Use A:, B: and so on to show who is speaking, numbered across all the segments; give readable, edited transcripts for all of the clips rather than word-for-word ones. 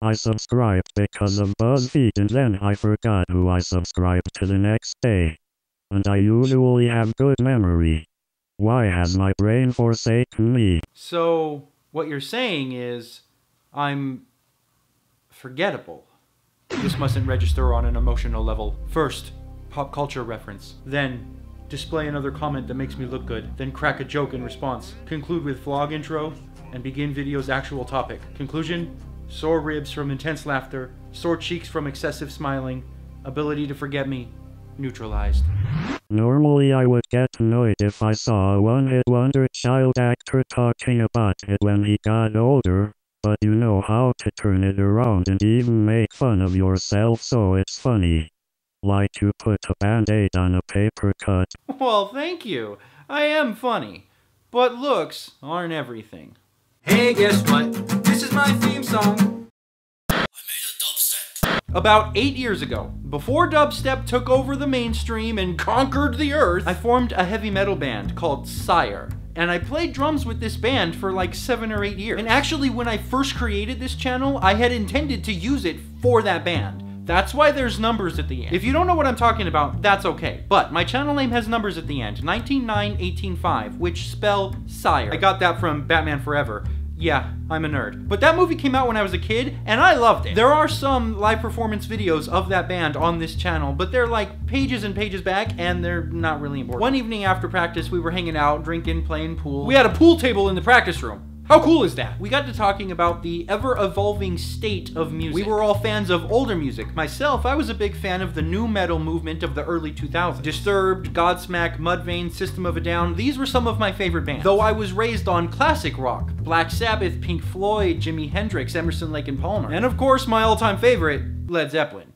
A: I subscribed because of BuzzFeed and then I forgot who I subscribed to the next day. And I usually have good memory. Why has my brain forsaken me?
B: So, what you're saying is, I'm forgettable. This mustn't register on an emotional level. First, pop culture reference. Then, display another comment that makes me look good. Then crack a joke in response. Conclude with vlog intro, and begin video's actual topic. Conclusion, sore ribs from intense laughter, sore cheeks from excessive smiling, ability to forget me, neutralized.
A: Normally I would get annoyed if I saw a one-hit wonder child actor talking about it when he got older, but you know how to turn it around and even make fun of yourself so it's funny. Like you put a band-aid on a paper cut.
B: Well, thank you. I am funny. But looks aren't everything.
C: Hey, guess what? This is my theme song.
D: I made a dubstep.
B: About 8 years ago, before dubstep took over the mainstream and conquered the earth, I formed a heavy metal band called Sire. And I played drums with this band for like 7 or 8 years. And actually, when I first created this channel, I had intended to use it for that band. That's why there's numbers at the end. If you don't know what I'm talking about, that's okay. But my channel name has numbers at the end. 199-185, which spell Sire. I got that from Batman Forever. Yeah, I'm a nerd. But that movie came out when I was a kid, and I loved it. There are some live performance videos of that band on this channel, but they're like pages and pages back, and they're not really important. One evening after practice, we were hanging out, drinking, playing pool. We had a pool table in the practice room. How cool is that? We got to talking about the ever-evolving state of music. We were all fans of older music. Myself, I was a big fan of the nu metal movement of the early 2000s. Disturbed, Godsmack, Mudvayne, System of a Down, these were some of my favorite bands. Though I was raised on classic rock, Black Sabbath, Pink Floyd, Jimi Hendrix, Emerson, Lake and Palmer. And of course, my all-time favorite, Led Zeppelin.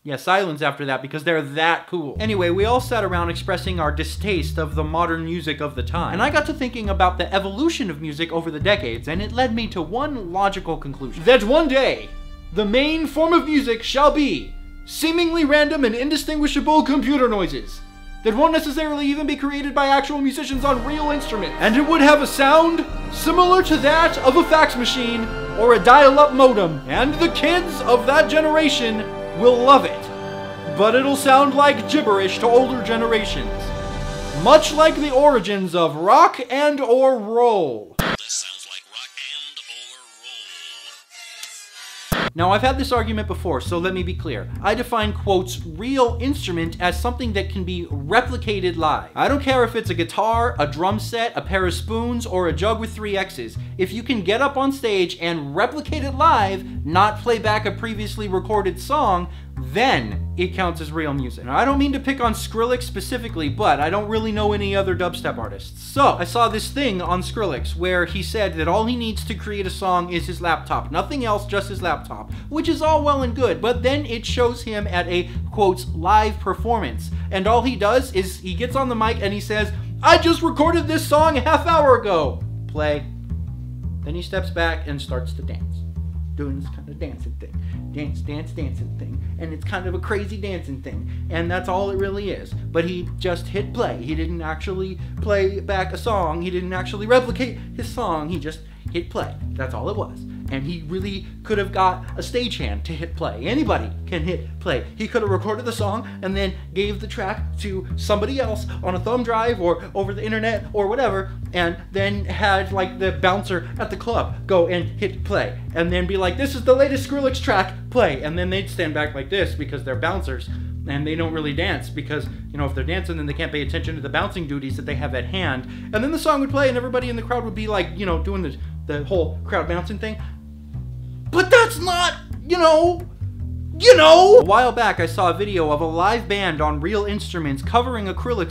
B: Yeah, silence after that because they're that cool. Anyway, we all sat around expressing our distaste of the modern music of the time. And I got to thinking about the evolution of music over the decades, and it led me to one logical conclusion. That one day, the main form of music shall be seemingly random and indistinguishable computer noises that won't necessarily even be created by actual musicians on real instruments. And it would have a sound similar to that of a fax machine or a dial-up modem. And the kids of that generation will love it, but it'll sound like gibberish to older generations. Much like the origins of rock and or roll.
D: This sounds like rock and or roll.
B: Now, I've had this argument before, so let me be clear. I define, quotes, real instrument as something that can be replicated live. I don't care if it's a guitar, a drum set, a pair of spoons, or a jug with 3 X's. If you can get up on stage and replicate it live, not play back a previously recorded song, then it counts as real music. Now, I don't mean to pick on Skrillex specifically, but I don't really know any other dubstep artists. So, I saw this thing on Skrillex where he said that all he needs to create a song is his laptop. Nothing else, just his laptop. Which is all well and good, but then it shows him at a, quotes, live performance. And all he does is he gets on the mic and he says, I just recorded this song a half hour ago. Play. Then he steps back and starts to dance. Doing this kind of dancing thing. Dance, dance, dancing thing. And it's kind of a crazy dancing thing. And that's all it really is. But he just hit play. He didn't actually play back a song. He didn't actually replicate his song. He just hit play. That's all it was. And he really could have got a stagehand to hit play. Anybody can hit play. He could have recorded the song and then gave the track to somebody else on a thumb drive or over the internet or whatever, and then had like the bouncer at the club go and hit play and then be like, this is the latest Skrillex track, play. And then they'd stand back like this because they're bouncers and they don't really dance because, you know, if they're dancing then they can't pay attention to the bouncing duties that they have at hand. And then the song would play and everybody in the crowd would be like, you know, doing the whole crowd bouncing thing. But that's not, you know. A while back I saw a video of a live band on real instruments covering an acrylic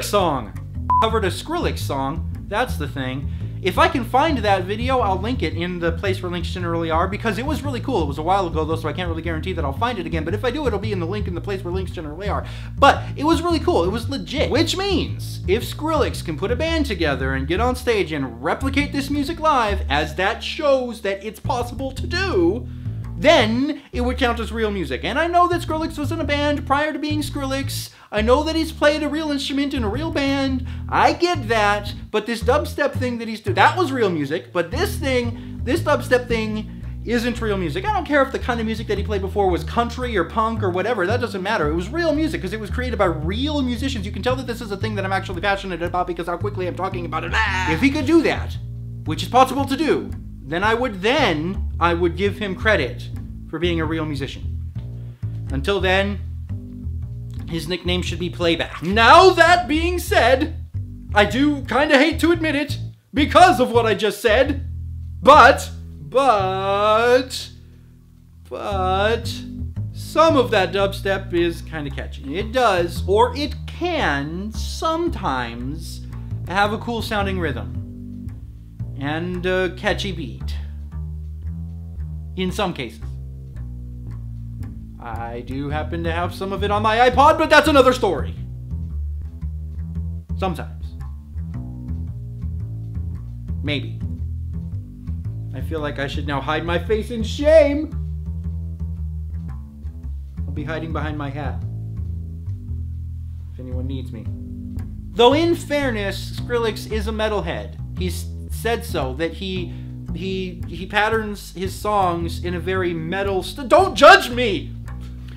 B: song. Covered a Skrillex song, that's the thing. If I can find that video, I'll link it in the place where links generally are because it was really cool. It was a while ago though, so I can't really guarantee that I'll find it again, but if I do, it'll be in the link in the place where links generally are. But it was really cool, it was legit. Which means, if Skrillex can put a band together and get on stage and replicate this music live, as that shows that it's possible to do, then it would count as real music. And I know that Skrillex was in a band prior to being Skrillex. I know that he's played a real instrument in a real band. I get that. But this dubstep thing that he's doing, that was real music. But this dubstep thing isn't real music. I don't care if the kind of music that he played before was country or punk or whatever. That doesn't matter. It was real music because it was created by real musicians. You can tell that this is a thing that I'm actually passionate about because how quickly I'm talking about it. If he could do that, which is possible to do, then I would give him credit for being a real musician. Until then, his nickname should be Playback. Now that being said, I do kind of hate to admit it because of what I just said, but some of that dubstep is kind of catchy. It does, or it can sometimes have a cool sounding rhythm and a catchy beat. In some cases. I do happen to have some of it on my iPod, but that's another story. Sometimes. Maybe. I feel like I should now hide my face in shame. I'll be hiding behind my hat. If anyone needs me. Though in fairness, Skrillex is a metalhead. He's said so, that he patterns his songs in a very metal don't judge me!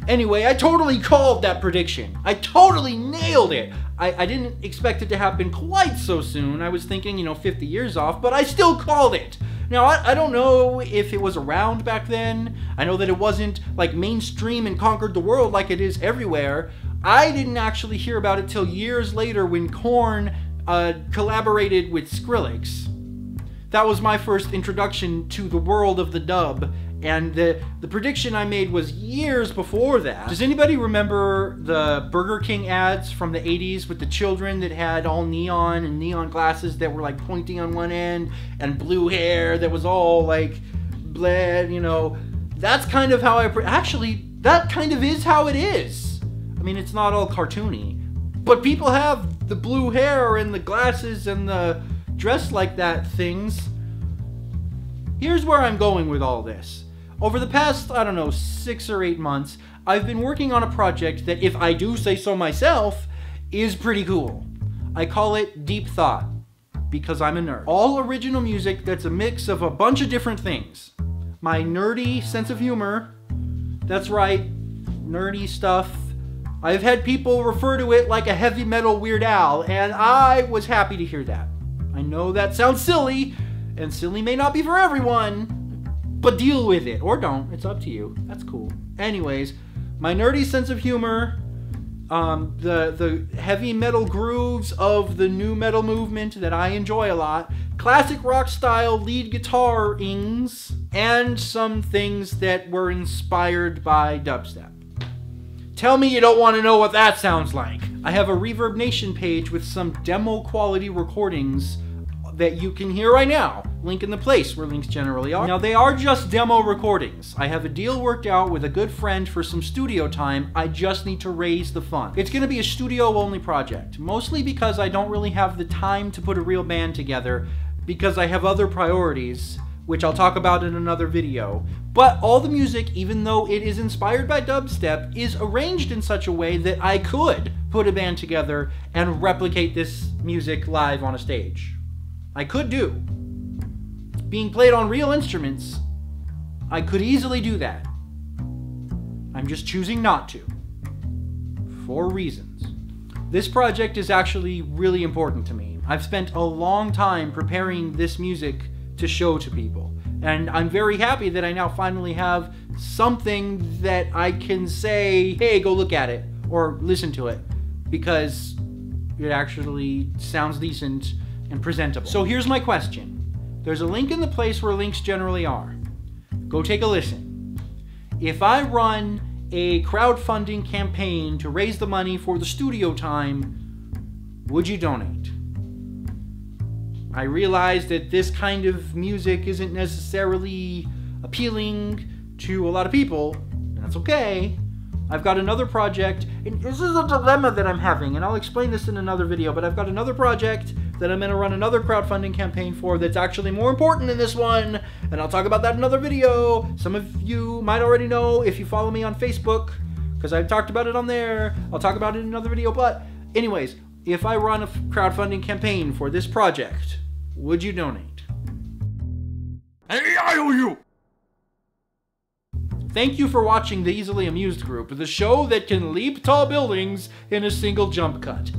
B: Anyway, I totally called that prediction. I totally nailed it. I didn't expect it to happen quite so soon. I was thinking, 50 years off, but I still called it. Now, I don't know if it was around back then. I know that it wasn't like mainstream and conquered the world like it is everywhere. I didn't actually hear about it till years later when Korn collaborated with Skrillex. That was my first introduction to the world of the dub. And the prediction I made was years before that. Does anybody remember the Burger King ads from the 80s with the children that had all neon and neon glasses that were like pointing on one end and blue hair that was all like bled, That's kind of how actually, that kind of is how it is. I mean, it's not all cartoony. But people have the blue hair and the glasses and the dress like that things. Here's where I'm going with all this. Over the past, 6 or 8 months, I've been working on a project that, if I do say so myself, is pretty cool. I call it Deep Thought, because I'm a nerd. All original music that's a mix of a bunch of different things. My nerdy sense of humor, that's right, nerdy stuff. I've had people refer to it like a heavy metal Weird Al, and I was happy to hear that. I know that sounds silly, and silly may not be for everyone, but deal with it, or don't. It's up to you. That's cool. Anyways, my nerdy sense of humor, the heavy metal grooves of the new metal movement that I enjoy a lot, classic rock style lead guitar-ings, and some things that were inspired by dubstep. Tell me you don't want to know what that sounds like. I have a Reverb Nation page with some demo quality recordings that you can hear right now. Link in the place where links generally are. Now, they are just demo recordings. I have a deal worked out with a good friend for some studio time. I just need to raise the funds. It's gonna be a studio-only project, mostly because I don't really have the time to put a real band together because I have other priorities, which I'll talk about in another video. But all the music, even though it is inspired by dubstep, is arranged in such a way that I could put a band together and replicate this music live on a stage. I could do. Being played on real instruments, I could easily do that. I'm just choosing not to. For reasons. This project is actually really important to me. I've spent a long time preparing this music to show to people. And I'm very happy that I now finally have something that I can say, hey, go look at it, or listen to it, because it actually sounds decent and presentable. So here's my question. There's a link in the place where links generally are. Go take a listen. If I run a crowdfunding campaign to raise the money for the studio time, would you donate? I realize that this kind of music isn't necessarily appealing to a lot of people, and that's okay. I've got another project, and this is a dilemma that I'm having, and I'll explain this in another video, but I've got another project that I'm going to run another crowdfunding campaign for that's actually more important than this one, and I'll talk about that in another video. Some of you might already know if you follow me on Facebook. because I've talked about it on there. I'll talk about it in another video. But anyways, if I run a crowdfunding campaign for this project, would you donate? Thank you for watching the Easily Amused Group, the show that can leap tall buildings in a single jump cut.